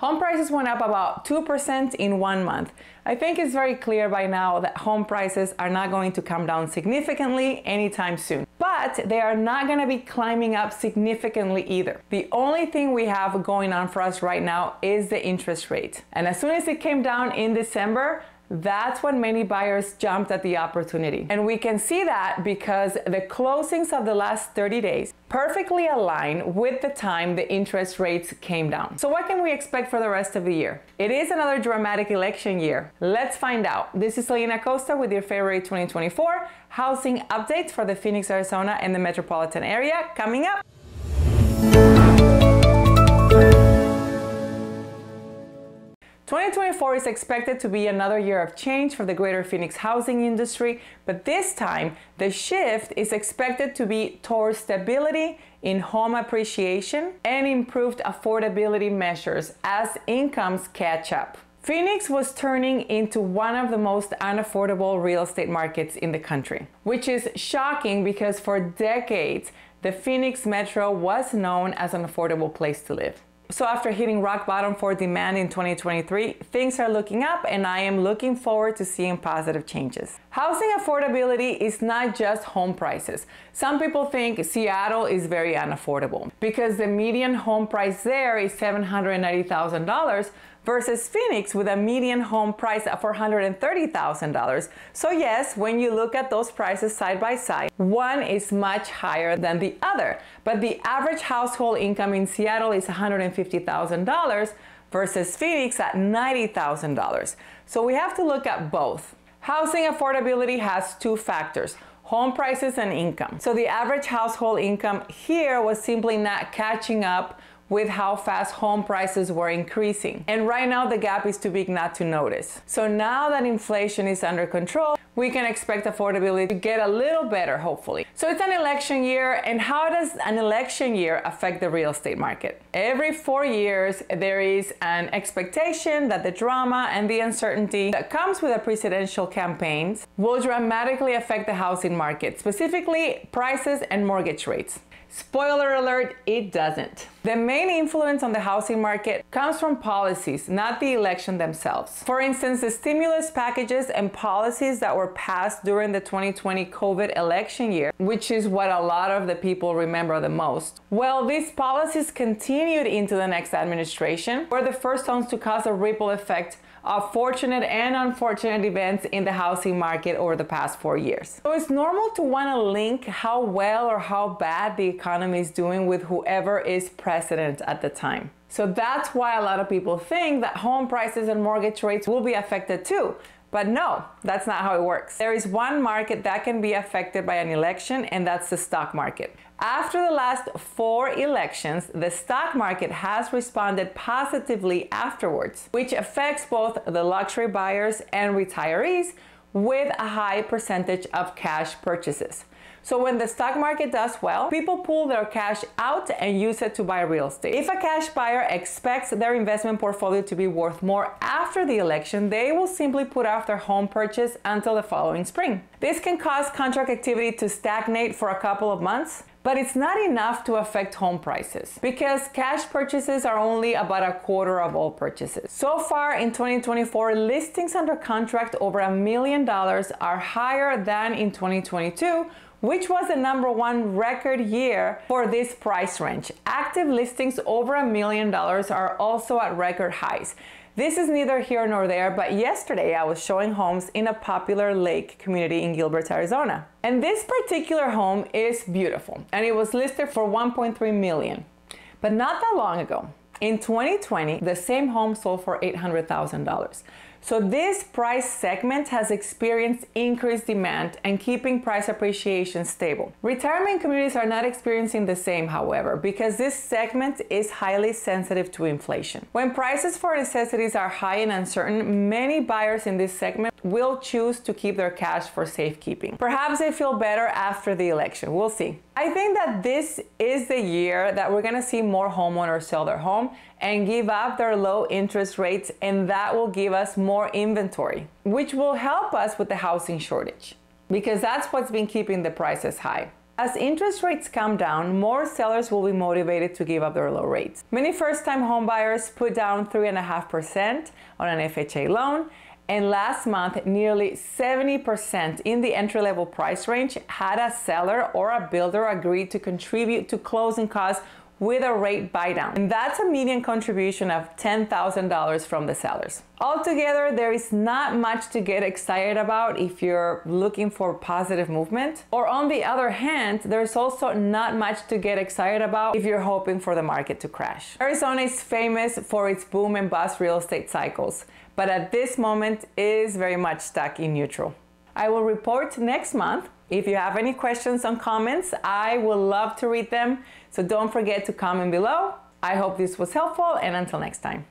Home prices went up about 2% in 1 month. I think it's very clear by now that home prices are not going to come down significantly anytime soon. But they are not going to be climbing up significantly either. The only thing we have going on for us right now is the interest rate. And as soon as it came down in December, that's when many buyers jumped at the opportunity. And we can see that because the closings of the last 30 days perfectly align with the time the interest rates came down. So what can we expect for the rest of the year? It is another dramatic election year. Let's find out. This is Celina Acosta with your February 2024 housing updates for the Phoenix, Arizona and the metropolitan area coming up. 2024 is expected to be another year of change for the greater Phoenix housing industry, but this time the shift is expected to be towards stability in home appreciation and improved affordability measures as incomes catch up. Phoenix was turning into one of the most unaffordable real estate markets in the country, which is shocking because for decades the Phoenix metro was known as an affordable place to live. So after hitting rock bottom for demand in 2023, things are looking up and I am looking forward to seeing positive changes. Housing affordability is not just home prices. Some people think Seattle is very unaffordable because the median home price there is $790,000 versus Phoenix with a median home price of $430,000. So yes, when you look at those prices side by side, one is much higher than the other. But the average household income in Seattle is $150,000 versus Phoenix at $90,000. So we have to look at both. Housing affordability has two factors: home prices and income. So the average household income here was simply not catching up with how fast home prices were increasing. And right now the gap is too big not to notice. So now that inflation is under control, we can expect affordability to get a little better, hopefully. So it's an election year, and how does an election year affect the real estate market? Every 4 years, there is an expectation that the drama and the uncertainty that comes with a presidential campaigns will dramatically affect the housing market, specifically prices and mortgage rates. Spoiler alert, it doesn't. The main influence on the housing market comes from policies, not the election themselves. For instance, the stimulus packages and policies that were passed during the 2020 COVID election year, which is what a lot of the people remember the most. Well, these policies continued into the next administration, were the first ones to cause a ripple effect of fortunate and unfortunate events in the housing market over the past 4 years. So it's normal to want to link how well or how bad the economy is doing with whoever is president at the time. So that's why a lot of people think that home prices and mortgage rates will be affected too. But no, that's not how it works. There is one market that can be affected by an election, and that's the stock market. After the last 4 elections, the stock market has responded positively afterwards, which affects both the luxury buyers and retirees with a high percentage of cash purchases. So when the stock market does well, people pull their cash out and use it to buy real estate. If a cash buyer expects their investment portfolio to be worth more after the election, they will simply put off their home purchase until the following spring. This can cause contract activity to stagnate for a couple of months, but it's not enough to affect home prices because cash purchases are only about a quarter of all purchases. So far in 2024, listings under contract over $1 million are higher than in 2022, which was the #1 record year for this price range. Active listings over $1 million are also at record highs. This is neither here nor there, but yesterday I was showing homes in a popular lake community in Gilbert, Arizona. And this particular home is beautiful, and it was listed for $1.3 million. But not that long ago, in 2020, the same home sold for $800,000. So this price segment has experienced increased demand and keeping price appreciation stable. Retirement communities are not experiencing the same, however, because this segment is highly sensitive to inflation. When prices for necessities are high and uncertain, many buyers in this segment will choose to keep their cash for safekeeping. Perhaps they feel better after the election. We'll see. I think that this is the year that we're going to see more homeowners sell their home and give up their low interest rates, and that will give us more inventory, which will help us with the housing shortage, because that's what's been keeping the prices high. As interest rates come down, more sellers will be motivated to give up their low rates. Many first-time homebuyers put down 3.5% on an FHA loan, and last month, nearly 70% in the entry-level price range had a seller or a builder agree to contribute to closing costs with a rate buy-down. And that's a median contribution of $10,000 from the sellers. Altogether, there is not much to get excited about if you're looking for positive movement. Or on the other hand, there's also not much to get excited about if you're hoping for the market to crash. Arizona is famous for its boom and bust real estate cycles, but at this moment is very much stuck in neutral. I will report next month. If you have any questions or comments, I will love to read them. So don't forget to comment below. I hope this was helpful, and until next time.